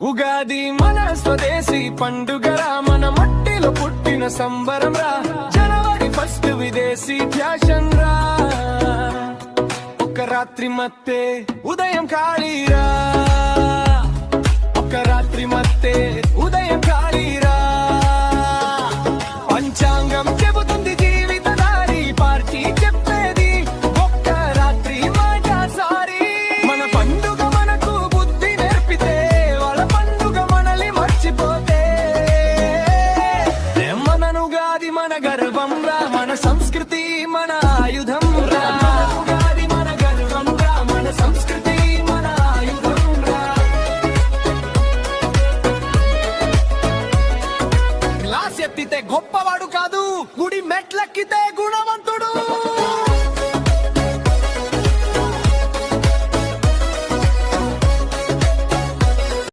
ఉగాది మన స్వదేశీ పండుగరా, మన మట్టిలో పుట్టిన సంబరం రా. జనవరి ఫస్ట్ విదేశీ ఫ్యాషన్ రా. ఒక రాత్రి మత్తే ఉదయం ఖాళీరా, ఒక రాత్రి మత్తే ఉదయం ఖాళీరా. పంచాంగం చెబుతుంది జీవిత దారి, పార్టీ చెప్పేది ఒక్క రాత్రి మాట సారి. మన పండుగ మనకు బుద్ధి నేర్పితే, వాళ్ళ పండుగ మనల్ని మర్చిపోతే. మనను గాది మన గర్వం రా, మన సంస్కృతి మన ఆయుధం రా. ఉగాది మన గర్వం రా, మన సంస్కృతి మన ఆయుధం రా. గ్లాస్ ఎత్తితే గొప్పవాడు కాదు, గుడి మెట్లెక్కితే గుణవాడు.